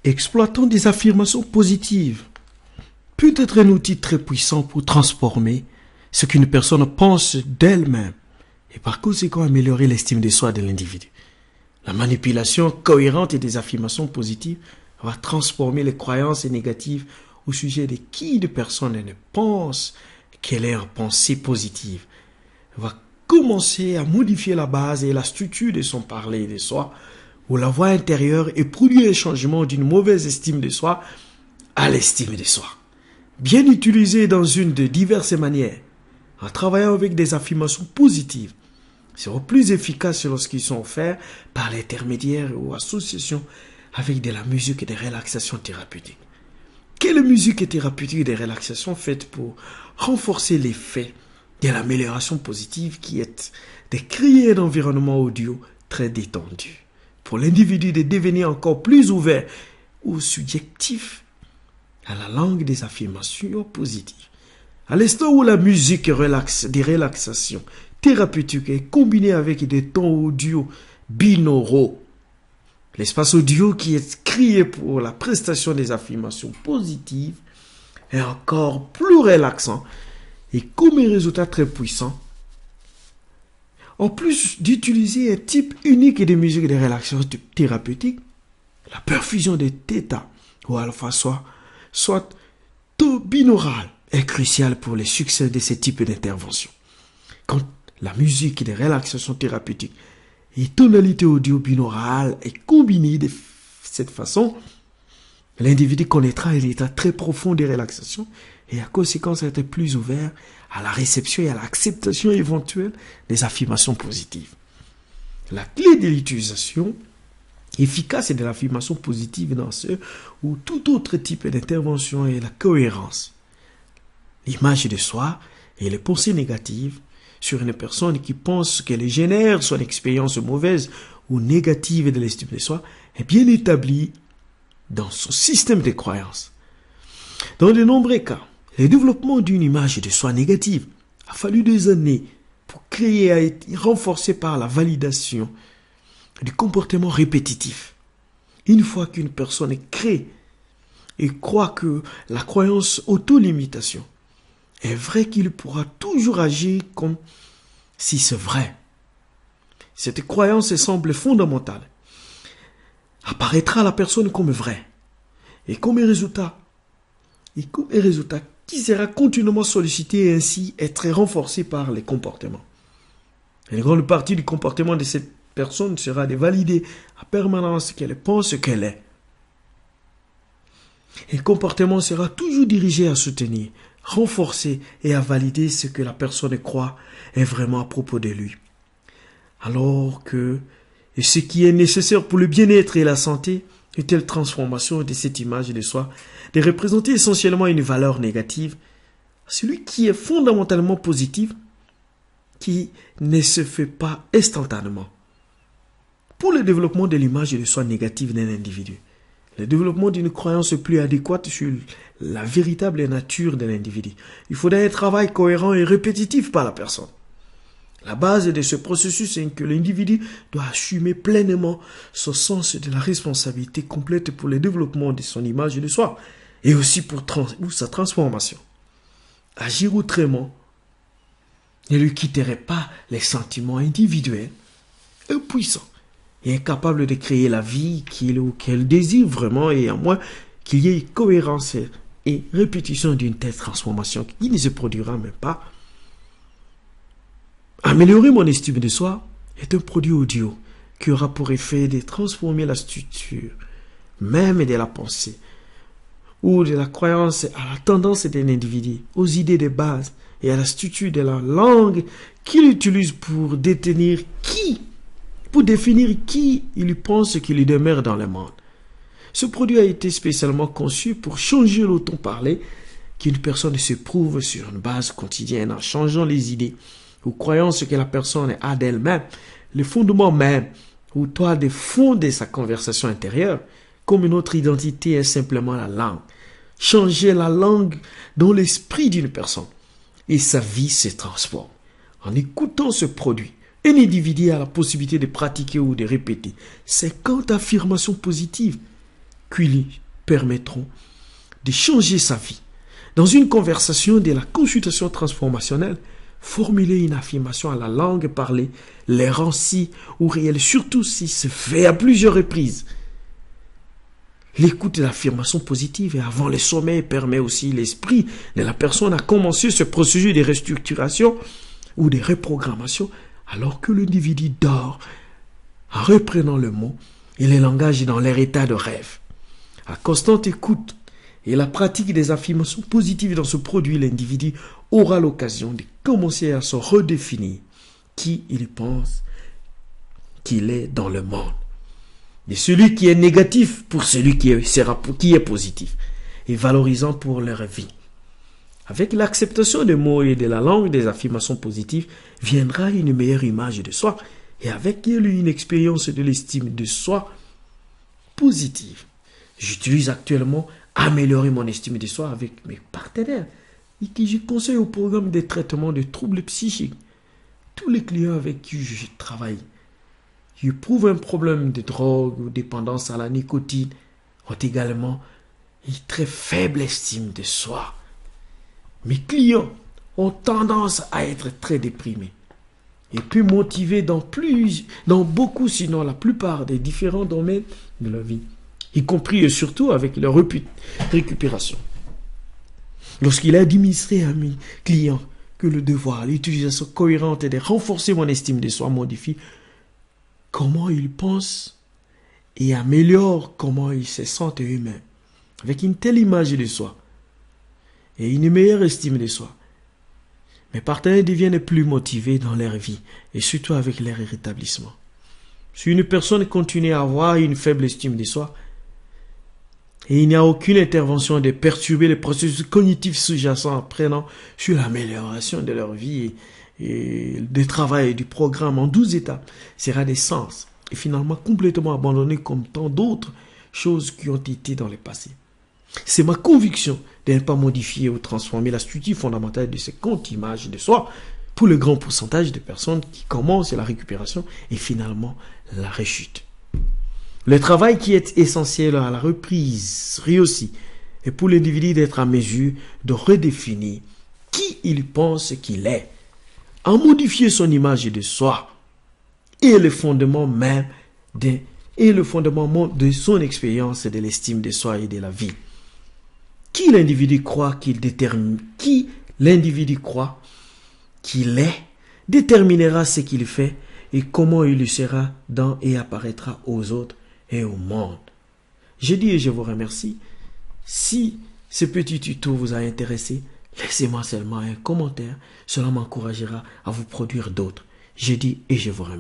Exploitons des affirmations positives. Peut être un outil très puissant pour transformer ce qu'une personne pense d'elle-même et par conséquent améliorer l'estime de soi de l'individu. La manipulation cohérente des affirmations positives va transformer les croyances négatives au sujet de qui de personne ne pense qu'elle est en pensée positive. Elle va commencer à modifier la base et la structure de son parler de soi ou la voix intérieure et produire un changement d'une mauvaise estime de soi à l'estime de soi. Bien utilisé dans une de diverses manières, en travaillant avec des affirmations positives, seront plus efficaces lorsqu'ils sont faits par l'intermédiaire ou association avec de la musique et des relaxations thérapeutiques. Quelle musique thérapeutique et des relaxations faites pour renforcer l'effet de l'amélioration positive qui est de créer un environnement audio très détendu pour l'individu de devenir encore plus ouvert ou subjectif à la langue des affirmations positives. À l'instant où la musique des relaxations thérapeutiques est combinée avec des tons audio binauraux, l'espace audio qui est créé pour la prestation des affirmations positives est encore plus relaxant et comme un résultat très puissant, en plus d'utiliser un type unique de musique de relaxation thérapeutique, la perfusion de θ ou alpha soit taux binaural est crucial pour le succès de ce type d'intervention. Quand la musique de relaxation thérapeutique et tonalité audio binaurale est combinée de cette façon, l'individu connaîtra un état très profond de relaxation et à conséquence être plus ouvert à la réception et à l'acceptation éventuelle des affirmations positives. La clé de l'utilisation efficace de l'affirmation positive dans ce ou tout autre type d'intervention est la cohérence. L'image de soi et les pensées négatives sur une personne qui pense qu'elle génère son expérience mauvaise ou négative de l'estime de soi est bien établie dans son système de croyances. Dans de nombreux cas, le développement d'une image de soi négative a fallu des années pour créer et être renforcé par la validation du comportement répétitif. Une fois qu'une personne crée et croit que la croyance auto-limitation est vraie, qu'il pourra toujours agir comme si c'est vrai. Cette croyance semble fondamentale. Apparaîtra à la personne comme vraie et comme un résultat qui sera continuellement sollicité et ainsi être renforcé par les comportements. Une grande partie du comportement de cette personne sera de valider à permanence qu'elle pense qu'elle est. Et le comportement sera toujours dirigé à soutenir, renforcer et à valider ce que la personne croit est vraiment à propos de lui. Alors que ce qui est nécessaire pour le bien-être et la santé, une telle transformation de cette image de soi, de représenter essentiellement une valeur négative, celui qui est fondamentalement positif, qui ne se fait pas instantanément. Pour le développement de l'image de soi négative d'un individu, le développement d'une croyance plus adéquate sur la véritable nature de l'individu, il faudrait un travail cohérent et répétitif par la personne. La base de ce processus est que l'individu doit assumer pleinement son sens de la responsabilité complète pour le développement de son image de soi et aussi pour sa transformation. Agir autrement ne lui quitterait pas les sentiments individuels, impuissants et incapable de créer la vie qu'il ou qu'elle désire vraiment, et à moins qu'il y ait cohérence et répétition d'une telle transformation qui ne se produira même pas. Améliorer mon estime de soi est un produit audio qui aura pour effet de transformer la structure même de la pensée ou de la croyance à la tendance d'un individu, aux idées de base et à la structure de la langue qu'il utilise pour définir qui il pense qu'il lui demeure dans le monde. Ce produit a été spécialement conçu pour changer le ton parlé qu'une personne s'éprouve sur une base quotidienne en changeant les idées ou croyances que la personne a d'elle-même, le fondement même ou toile de fond de sa conversation intérieure, comme une autre identité est simplement la langue. Changer la langue dans l'esprit d'une personne et sa vie se transforme. En écoutant ce produit, un individu a la possibilité de pratiquer ou de répéter 50 affirmations positives qui lui permettront de changer sa vie. Dans une conversation de la consultation transformationnelle, formuler une affirmation à la langue parlée, l'air si ou réel, surtout si se fait à plusieurs reprises. L'écoute de l'affirmation positive et avant le sommeil permet aussi l'esprit de la personne à commencer ce processus de restructuration ou de reprogrammation alors que l'individu dort en reprenant le mot et le langage dans leur état de rêve. À constante écoute et la pratique des affirmations positives dans ce produit, l'individu aura l'occasion de commencer à se redéfinir qui il pense qu'il est dans le monde. De celui qui est négatif pour celui qui est positif et valorisant pour leur vie. Avec l'acceptation des mots et de la langue des affirmations positives viendra une meilleure image de soi et avec elle une expérience de l'estime de soi positive. J'utilise actuellement améliorer mon estime de soi avec mes partenaires et qui je conseille au programme de traitement de troubles psychiques. Tous les clients avec qui je travaille qui éprouvent un problème de drogue ou dépendance à la nicotine ont également une très faible estime de soi. Mes clients ont tendance à être très déprimés et peu motivés dans beaucoup, sinon la plupart des différents domaines de leur vie, y compris et surtout avec leur récupération. Lorsqu'il est administré à mes clients que le devoir, l'utilisation cohérente et de renforcer mon estime de soi modifie comment ils pensent et améliore comment ils se sentent eux-mêmes. Avec une telle image de soi et une meilleure estime de soi, mes partenaires deviennent plus motivés dans leur vie et surtout avec leur rétablissement. Si une personne continue à avoir une faible estime de soi et il n'y a aucune intervention de perturber les processus cognitifs sous-jacents apprenant sur l'amélioration de leur vie et du travail et du programme en 12 étapes sera des sens et finalement complètement abandonné comme tant d'autres choses qui ont été dans le passé. C'est ma conviction de ne pas modifier ou transformer la structure fondamentale de ces comptes images de soi pour le grand pourcentage de personnes qui commencent la récupération et finalement la rechute. Le travail qui est essentiel à la reprise réussit est pour l'individu d'être en mesure de redéfinir qui il pense qu'il est, en modifier son image de soi et le fondement même de son expérience de l'estime de soi et de la vie. Qui l'individu croit qu'il est, déterminera ce qu'il fait et comment il le sera dans et apparaîtra aux autres et au monde. Je dis et je vous remercie. Si ce petit tuto vous a intéressé, laissez-moi seulement un commentaire. Cela m'encouragera à vous produire d'autres. Je dis et je vous remercie.